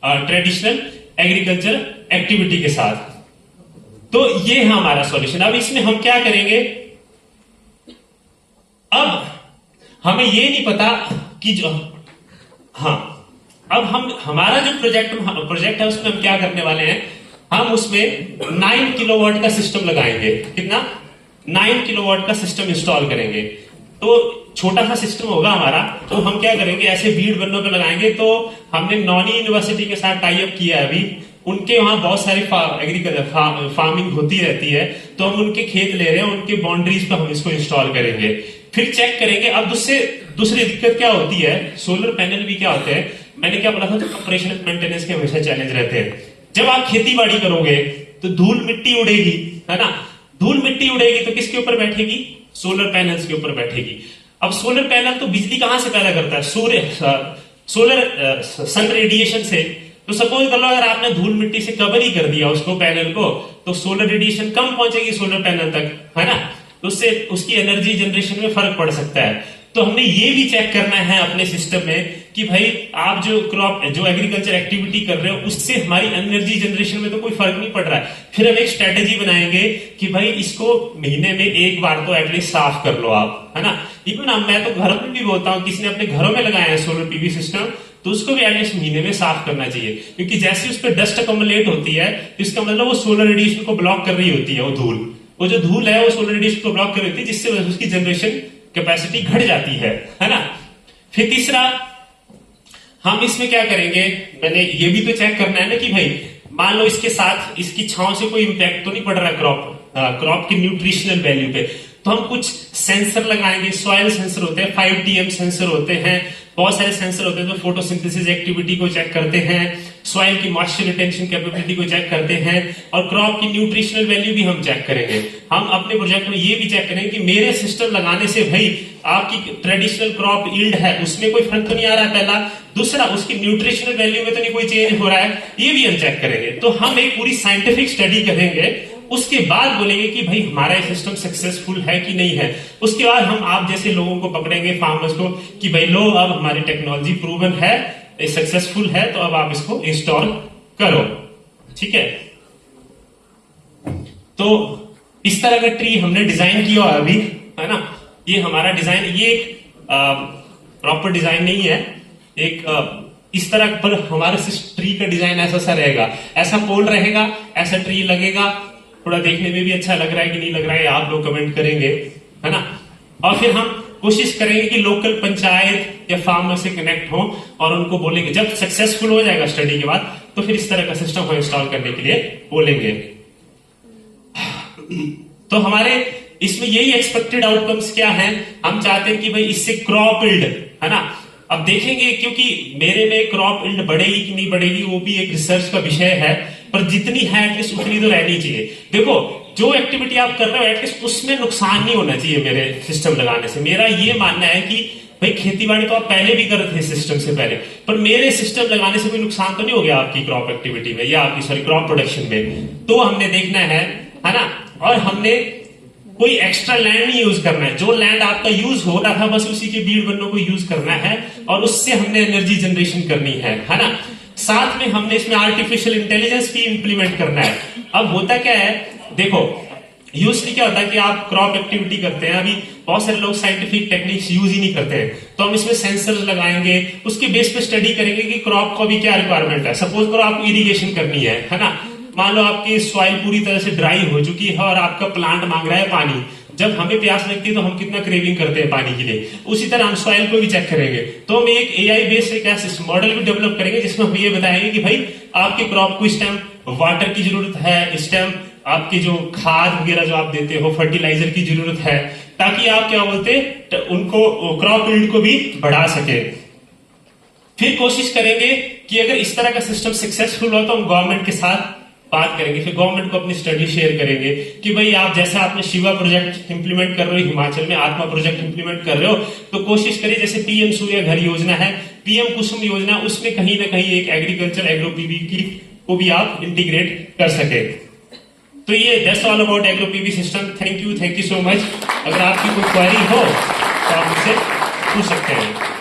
ट्रेडिशनल एग्रीकल्चर एक्टिविटी के साथ। तो ये है हमारा सॉल्यूशन। अब इसमें हम क्या करेंगे, अब हमें ये नहीं पता कि अब हमारा जो प्रोजेक्ट है उसमें हम क्या करने वाले हैं, हम उसमें 9 किलोवाट का सिस्टम लगाएंगे। कितना? 9 किलोवाट का सिस्टम इंस्टॉल करेंगे। तो छोटा सा सिस्टम होगा हमारा, तो हम क्या करेंगे, ऐसे बीड़ बन्नों पे लगाएंगे। तो हमने नॉनी यूनिवर्सिटी के साथ टाई अप किया है अभी, उनके वहां बहुत सारी एग्रीकल्चर फार्मिंग होती रहती है, तो हम उनके खेत ले रहे हैं, उनके बाउंड्रीज पे हम इसको इंस्टॉल करेंगे, फिर चेक करेंगे। अब दूसरी दिक्कत क्या होती है, सोलर पैनल भी क्या होते हैं, मैंने क्या बोला था, तो ऑपरेशन मेंटेनेंस के हमेशा चैलेंज रहते हैं। जब आप खेती बाड़ी करोगे तो धूल मिट्टी उड़ेगी, है ना। धूल मिट्टी उड़ेगी तो किसके ऊपर बैठेगी, सोलर पैनल्स के ऊपर बैठेगी। अब सोलर पैनल तो बिजली कहां से पैदा करता है, सोलर सन रेडिएशन से। तो सपोज कर लो अगर आपने धूल मिट्टी से कवर ही कर दिया उसको, पैनल को, तो सोलर रेडिएशन कम पहुंचेगी सोलर पैनल तक, है ना। तो उससे उसकी एनर्जी जनरेशन में फर्क पड़ सकता है। तो हमने ये भी चेक करना है अपने सिस्टम में कि भाई आप जो एग्रीकल्चर एक्टिविटी कर रहे हो उससे हमारी एनर्जी जनरेशन में तो कोई फर्क नहीं पड़ रहा है। फिर हम एक स्ट्रेटेजी बनाएंगे कि भाई इसको महीने में एक बार तो एटलीस्ट साफ कर लो आप, है ना। इवन मैं तो घरों में भी बोलता हूँ, किसी ने अपने घरों में लगाया है सोलर पीवी सिस्टम, तो उसको भी एटलीस्ट महीने में साफ करना चाहिए, क्योंकि जैसे उस पर डस्ट अकोमुलेट होती है, इसका मतलब वो सोलर रेडिएशन को ब्लॉक कर रही होती है वो धूल, वो जो धूल है वो सोलर रेडिएशन को ब्लॉक कर देती है, जिससे उसकी जनरेशन कैपेसिटी घट जाती है ना। फिर तीसरा हम इसमें क्या करेंगे, मैंने ये भी तो चेक करना है ना कि भाई मान लो इसके साथ इसकी छांव से कोई इंपैक्ट तो नहीं पड़ रहा क्रॉप की न्यूट्रिशनल वैल्यू पे, तो हम कुछ सेंसर लगाएंगे। सॉइल सेंसर होते हैं, 5TM सेंसर होते हैं, बहुत सारे सेंसर होते हैं जो फोटोसिंथेसिस एक्टिविटी को चेक करते हैं, सॉइल की मॉइस्चर रिटेंशन कैपेबिलिटी को चेक करते हैं, और क्रॉप की न्यूट्रिशनल वैल्यू भी हम चेक करेंगे। हम अपने प्रोजेक्ट में ये भी चेक करेंगे कि मेरे सिस्टम लगाने से भाई आपकी ट्रेडिशनल क्रॉप यील्ड है उसमें कोई फर्क तो नहीं आ रहा है, पहला। दूसरा, उसकी न्यूट्रिशनल वैल्यू में तो नहीं कोई चेंज हो रहा है, ये भी हम चेक करेंगे। तो हम एक पूरी साइंटिफिक स्टडी करेंगे, उसके बाद बोलेंगे कि भाई हमारा सिस्टम सक्सेसफुल है कि नहीं है। उसके बाद हम आप जैसे लोगों को पकड़ेंगे, फार्मर्स को, कि भाई लो अब हमारी टेक्नोलॉजी प्रूवन है, सक्सेसफुल है, तो अब आप इसको इंस्टॉल करो। ठीक है, तो इस तरह का ट्री हमने डिजाइन किया है अभी, है ना। ये हमारा डिजाइन, ये एक प्रॉपर डिजाइन नहीं है, एक इस तरह पर हमारे ट्री का डिजाइन ऐसा सा रहेगा, ऐसा पोल रहेगा, ऐसा ट्री लगेगा। थोड़ा देखने में भी अच्छा लग रहा है कि नहीं लग रहा है, आप लोग कमेंट करेंगे, है ना। और फिर हम कोशिश करेंगे कि लोकल पंचायत या फार्मर से कनेक्ट हो और उनको बोलेंगे, जब सक्सेसफुल हो जाएगा स्टडी के बाद, तो फिर इस तरह का सिस्टम को इंस्टॉल करने के लिए बोलेंगे। तो हमारे इसमें यही एक्सपेक्टेड आउटकम्स क्या हैं, हम चाहते हैं कि भाई इससे क्रॉप यील्ड, है ना। अब देखेंगे, क्योंकि मेरे में क्रॉप यील्ड बढ़ेगी कि नहीं बढ़ेगी वो भी एक रिसर्च का विषय है, पर जितनी है एटलीस्ट उतनी तो रहनी चाहिए। देखो, जो एक्टिविटी आप कर रहे हो एटलीस्ट उसमें नुकसान नहीं होना चाहिए मेरे सिस्टम लगाने से। मेरा ये मानना है कि भाई खेतीबाड़ी तो आप पहले भी कर रहे थे सिस्टम से पहले, पर मेरे सिस्टम लगाने से कोई नुकसान तो नहीं हो गया आपकी क्रॉप एक्टिविटी में या आपकी क्रॉप प्रोडक्शन में। तो हमने देखना है ना। और हमने कोई एक्स्ट्रा लैंड नहीं यूज करना है, जो लैंड आपका यूज हो रहा था बस उसी के बीड़ बनों को यूज करना है और उससे हमने एनर्जी जनरेशन करनी है ना। साथ में हमने इसमें आर्टिफिशियल इंटेलिजेंस भी इंप्लीमेंट करना है। अब होता क्या है, देखो यूजली क्या होता है कि आप क्रॉप एक्टिविटी करते हैं, अभी बहुत सारे लोग साइंटिफिक टेक्निक्स यूज ही नहीं करते हैं, तो हम इसमें सेंसर्स लगाएंगे, उसके बेस पे स्टडी करेंगे कि क्रॉप को भी क्या रिक्वायरमेंट है। सपोज करो आपको इरिगेशन करनी है ना। मान लो आपकी सॉइल पूरी तरह से ड्राई हो चुकी है और आपका प्लांट मांग रहा है पानी। जब हमें प्यास लगती है तो हम कितना क्रेविंग करते हैं पानी के लिए, उसी तरह हम सॉइल को भी चेक करेंगे। तो हम एक AI बेस्ड एक ऐसा मॉडल भी डेवलप करेंगे जिसमें हम ये बताएंगे कि भाई आपके क्रॉप को इस टाइम वाटर की जरूरत है, इस टाइम आपकी जो खाद वगैरह जो आप देते हो फर्टिलाइजर की जरूरत है, ताकि आप क्या बोलते उनको क्रॉप यील्ड को भी बढ़ा सके। फिर कोशिश करेंगे कि अगर इस तरह का सिस्टम सक्सेसफुल हो तो हम गवर्नमेंट के साथ बात करेंगे, फिर गवर्नमेंट को अपनी स्टडी शेयर करेंगे कि भाई आप जैसे आपने शिवा प्रोजेक्ट इंप्लीमेंट कर रहे हो, हिमाचल में आत्मा प्रोजेक्ट इंप्लीमेंट कर रहे हो, तो कोशिश करिए जैसे PM सूर्य घर योजना है, PM कुसुम योजना, उसमें कहीं ना कहीं एक एग्रीकल्चर एग्रो पीवी की को भी आप इंटीग्रेट कर सके। तो ये that's all about agro PV system. Thank you so much. अगर आपकी कोई क्वेरी हो तो आप मुझसे पूछ सकते हैं।